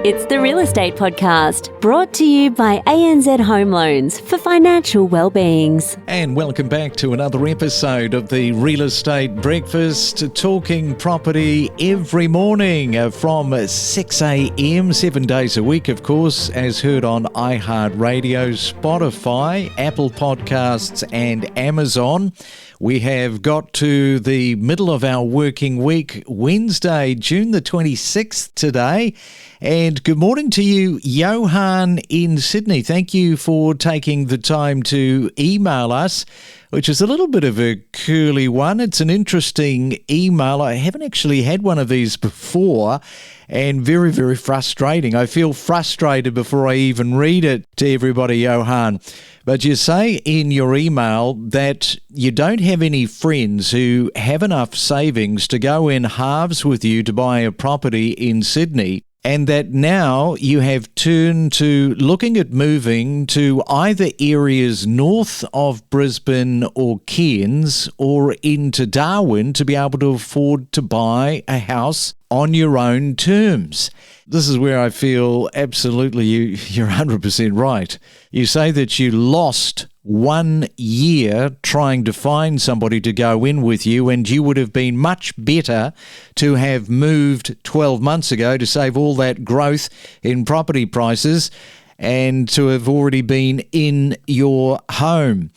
It's the Real Estate Podcast, brought to you by ANZ Home Loans for financial well-beings. And welcome back to another episode of the Real Estate Breakfast, talking property every morning from 6 a.m, 7 days a week, of course, as heard on iHeartRadio, Spotify, Apple Podcasts and Amazon. We have got to the middle of our working week, Wednesday, June the 26th today. And good morning to you, Johan in Sydney. Thank you for taking the time to email us, which is a little bit of a curly one. It's an interesting email. I haven't actually had one of these before, and very, very frustrating. I feel frustrated before I even read it to everybody, Johan. But you say in your email that you don't have any friends who have enough savings to go in halves with you to buy a property in Sydney, and that now you have turned to looking at moving to either areas north of Brisbane or Cairns or into Darwin to be able to afford to buy a house on your own terms. This is where I feel absolutely you're 100% right. You say that you lost 1 year trying to find somebody to go in with you, and you would have been much better to have moved 12 months ago to save all that growth in property prices and to have already been in your home.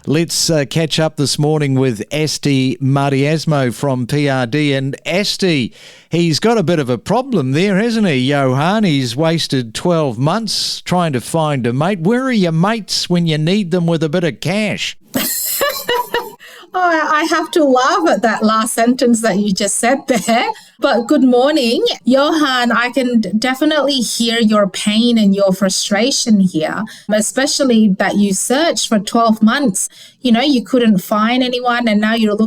Let's catch up this morning with Asti Madiasmo from PRD. And Asti, he's got a bit of a problem there, hasn't he, Johan? He's wasted 12 months trying to find a mate. Where are your mates when you need them with a bit of cash? Oh, I have to laugh at that last sentence that you just said there. But good morning, Johan. I can definitely hear your pain and your frustration here, especially that you searched for 12 months. You know, you couldn't find anyone, and now you're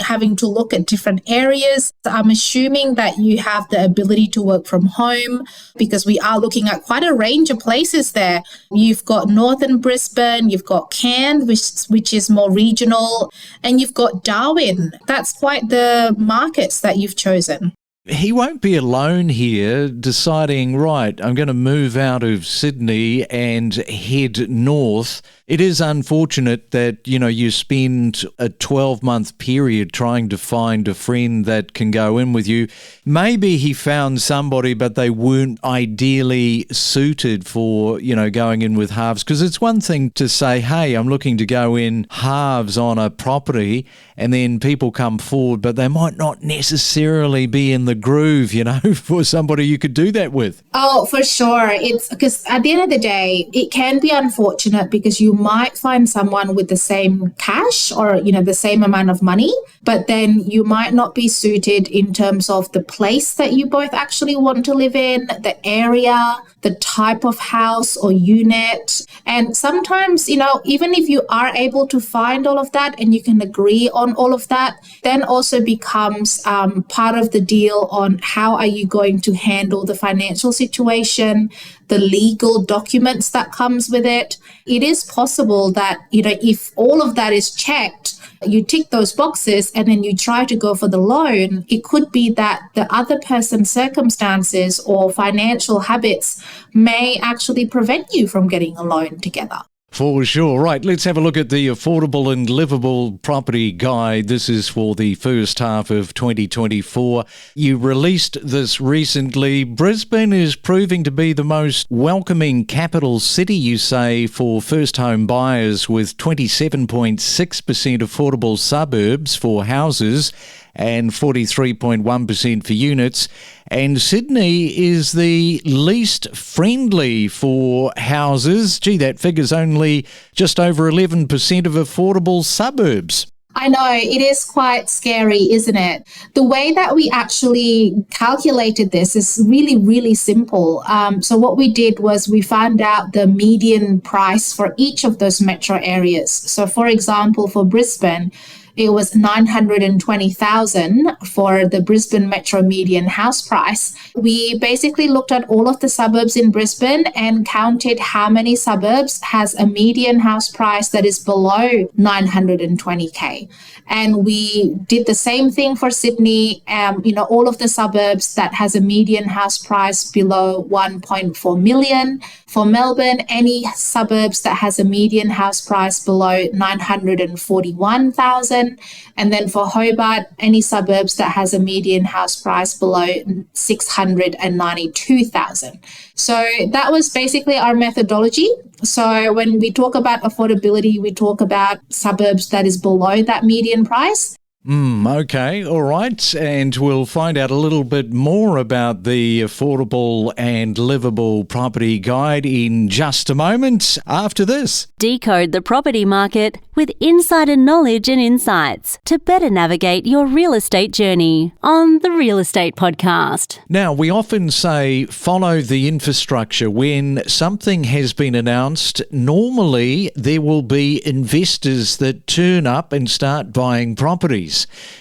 having to look at different areas. I'm assuming that you have the ability to work from home, because we are looking at quite a range of places there. You've got northern Brisbane, you've got Cairns, which is more regional, and you've got Darwin. That's quite the markets that you've chosen. He won't be alone here deciding, right, I'm going to move out of Sydney and head north. It is unfortunate that, you spend a 12-month period trying to find a friend that can go in with you. Maybe he found somebody, but they weren't ideally suited for, going in with halves. Because it's one thing to say, hey, I'm looking to go in halves on a property, and then people come forward, but they might not necessarily be in the groove, for somebody you could do that with. Oh, for sure. It's because at the end of the day, it can be unfortunate because you might find someone with the same cash or, the same amount of money, but then you might not be suited in terms of the place that you both actually want to live in, the area, the type of house or unit. And sometimes, even if you are able to find all of that and you can agree on all of that, then also becomes part of the deal on how are you going to handle the financial situation, the legal documents that comes with it. It is possible that, if all of that is checked, you tick those boxes and then you try to go for the loan, it could be that the other person's circumstances or financial habits may actually prevent you from getting a loan together. For sure. Right, let's have a look at the Affordable and Livable Property Guide. This is for the first half of 2024. You released this recently. Brisbane is proving to be the most welcoming capital city, you say, for first home buyers, with 27.6% affordable suburbs for houses and 43.1% for units. And Sydney is the least friendly for houses. Gee, that figure's only just over 11% of affordable suburbs. I know, it is quite scary, isn't it? The way that we actually calculated this is really, really simple. So what we did was we found out the median price for each of those metro areas. So for example, for Brisbane, it was $920,000 for the Brisbane Metro median house price. We basically looked at all of the suburbs in Brisbane and counted how many suburbs has a median house price that is below $920K. And we did the same thing for Sydney. All of the suburbs that has a median house price below 1.4 million. For Melbourne, any suburbs that has a median house price below 941,000. And then for Hobart, any suburbs that has a median house price below 692,000. So that was basically our methodology. So when we talk about affordability, we talk about suburbs that is below that median price. Okay, all right. And we'll find out a little bit more about the Affordable and Livable Property Guide in just a moment after this. Decode the property market with insider knowledge and insights to better navigate your real estate journey on the Real Estate Podcast. Now, we often say follow the infrastructure. When something has been announced, normally there will be investors that turn up and start buying properties.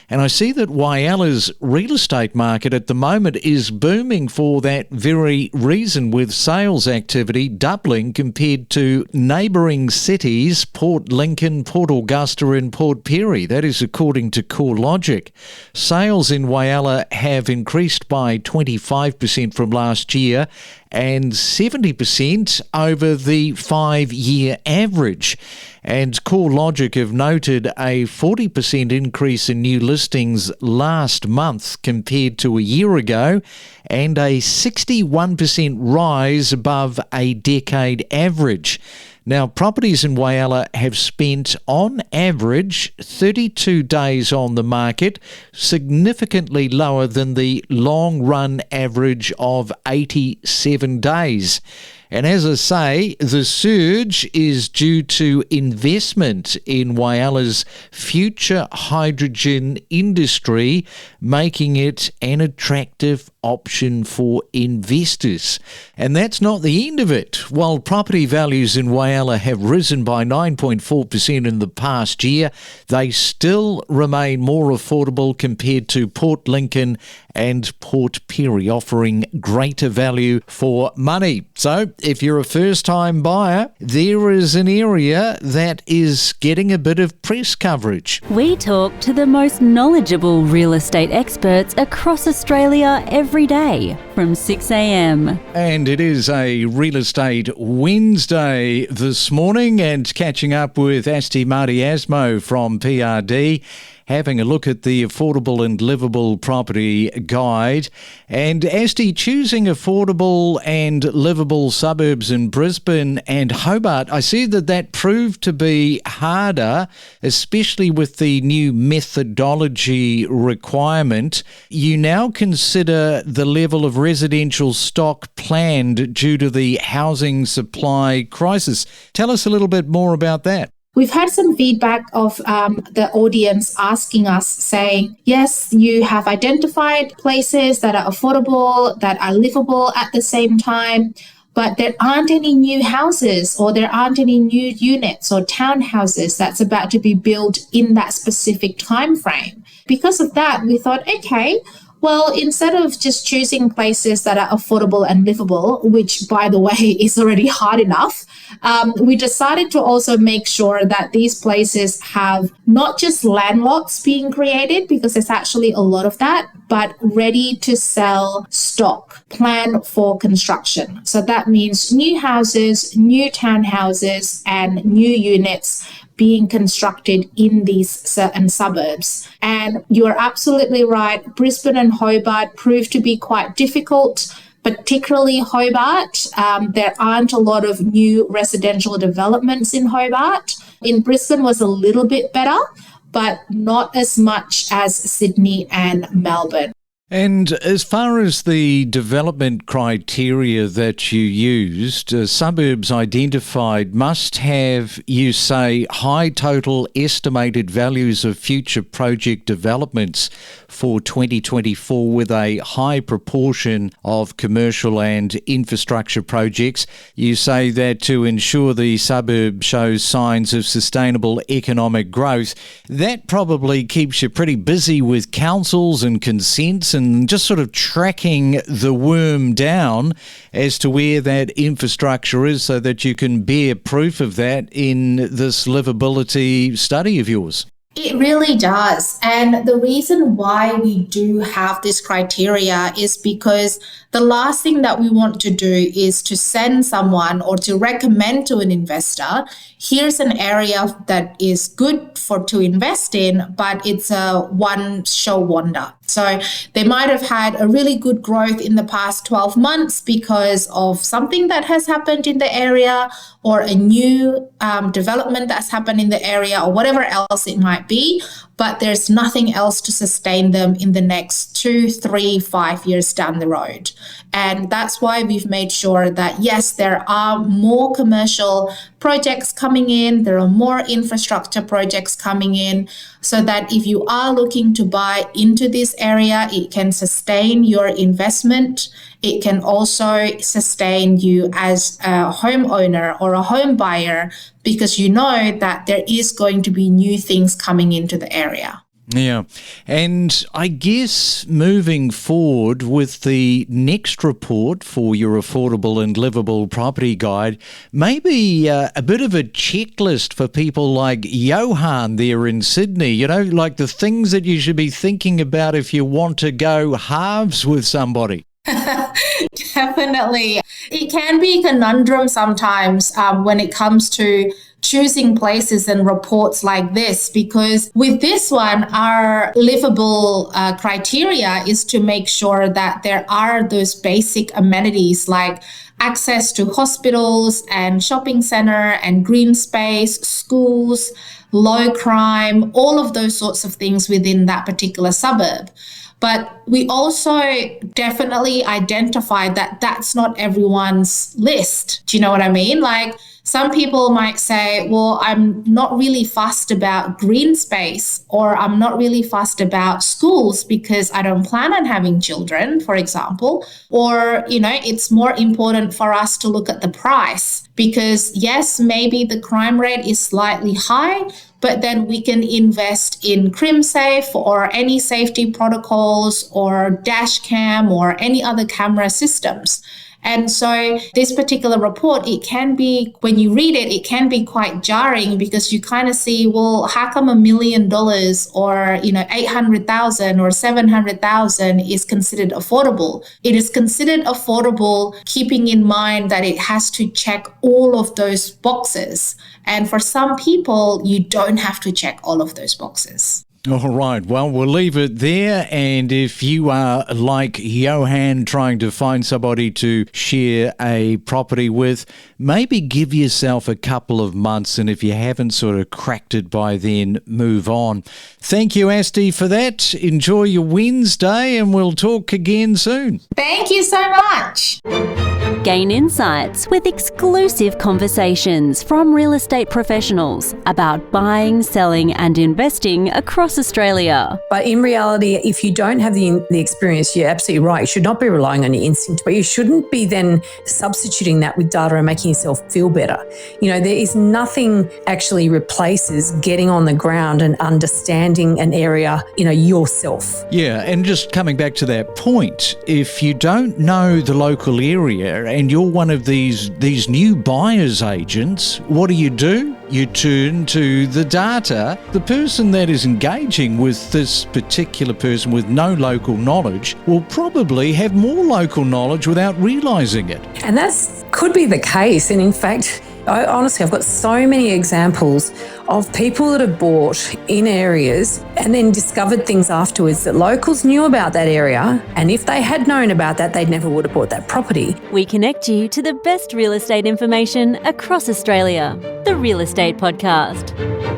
And I see that Wyalla's real estate market at the moment is booming for that very reason, with sales activity doubling compared to neighbouring cities, Port Lincoln, Port Augusta and Port Pirie. That is according to CoreLogic. Sales in Whyalla have increased by 25% from last year and 70% over the 5-year average. And CoreLogic have noted a 40% increase in new listings last month compared to a year ago, and a 61% rise above a decade average. Now, properties in Whyalla have spent, on average, 32 days on the market, significantly lower than the long-run average of 87 days. And as I say, the surge is due to investment in Wyalla's future hydrogen industry, making it an attractive option for investors. And that's not the end of it. While property values in Whyalla have risen by 9.4% in the past year, they still remain more affordable compared to Port Lincoln and Port Pirie, offering greater value for money. So if you're a first-time buyer, there is an area that is getting a bit of press coverage. We talk to the most knowledgeable real estate experts across Australia every day from 6 a.m. And it is a Real Estate Wednesday this morning, and catching up with Asti Madiasmo from PRD, having a look at the Affordable and Livable Property Guide. And Asti, choosing affordable and livable suburbs in Brisbane and Hobart, I see that proved to be harder, especially with the new methodology requirement. You now consider the level of residential stock planned due to the housing supply crisis. Tell us a little bit more about that. We've had some feedback of the audience asking us, saying, yes, you have identified places that are affordable, that are livable at the same time, but there aren't any new houses, or there aren't any new units or townhouses that's about to be built in that specific time frame. Because of that, we thought, okay, well, instead of just choosing places that are affordable and livable, which, by the way, is already hard enough, we decided to also make sure that these places have not just land lots being created, because there's actually a lot of that, but ready to sell stock, plan for construction. So that means new houses, new townhouses, and new units being constructed in these certain suburbs. And you are absolutely right. Brisbane and Hobart proved to be quite difficult, particularly Hobart. There aren't a lot of new residential developments in Hobart. In Brisbane was a little bit better, but not as much as Sydney and Melbourne. And as far as the development criteria that you used, suburbs identified must have, you say, high total estimated values of future project developments for 2024, with a high proportion of commercial and infrastructure projects. You say that to ensure the suburb shows signs of sustainable economic growth. That probably keeps you pretty busy with councils and consents and just sort of tracking the worm down as to where that infrastructure is, so that you can bear proof of that in this livability study of yours. It really does. And the reason why we do have this criteria is because the last thing that we want to do is to send someone or to recommend to an investor, here's an area that is good to invest in, but it's a one-show wonder. So they might have had a really good growth in the past 12 months because of something that has happened in the area or a new development that's happened in the area or whatever else it might be, but there's nothing else to sustain them in the next 2, 3, 5 years down the road. And that's why we've made sure that, yes, there are more commercial projects coming in, there are more infrastructure projects coming in, so that if you are looking to buy into this area, it can sustain your investment. It can also sustain you as a homeowner or a home buyer, because you know that there is going to be new things coming into the area. Yeah. And I guess moving forward with the next report for your affordable and livable property guide, maybe a bit of a checklist for people like Johan there in Sydney, like the things that you should be thinking about if you want to go halves with somebody. Definitely. It can be a conundrum sometimes when it comes to choosing places and reports like this, because with this one, our livable criteria is to make sure that there are those basic amenities like access to hospitals and shopping centre and green space, schools, low crime, all of those sorts of things within that particular suburb. But we also definitely identified that that's not everyone's list. Do you know what I mean? Like, some people might say, well, I'm not really fussed about green space, or I'm not really fussed about schools because I don't plan on having children, for example. Or, it's more important for us to look at the price because, yes, maybe the crime rate is slightly high, but then we can invest in CrimSafe or any safety protocols or dash cam or any other camera systems. And so this particular report, it can be, when you read it, it can be quite jarring because you kind of see, well, how come $1 million or, 800,000 or 700,000 is considered affordable? It is considered affordable, keeping in mind that it has to check all of those boxes. And for some people, you don't have to check all of those boxes. All right, well, we'll leave it there. And if you are like Johan trying to find somebody to share a property with, maybe give yourself a couple of months. And if you haven't sort of cracked it by then, move on. Thank you, Asti, for that. Enjoy your Wednesday and we'll talk again soon. Thank you so much. Gain insights with exclusive conversations from real estate professionals about buying, selling and investing across Australia. But in reality, if you don't have the experience, you're absolutely right. You should not be relying on your instinct, but you shouldn't be then substituting that with data and making yourself feel better. There is nothing actually replaces getting on the ground and understanding an area, yourself. Yeah, and just coming back to that point, if you don't know the local area and you're one of these new buyer's agents, what do? You turn to the data. The person that is engaging with this particular person with no local knowledge will probably have more local knowledge without realising it. And that could be the case. And in fact, I've got so many examples of people that have bought in areas and then discovered things afterwards that locals knew about that area. And if they had known about that, they never would have bought that property. We connect you to the best real estate information across Australia. The Real Estate Podcast.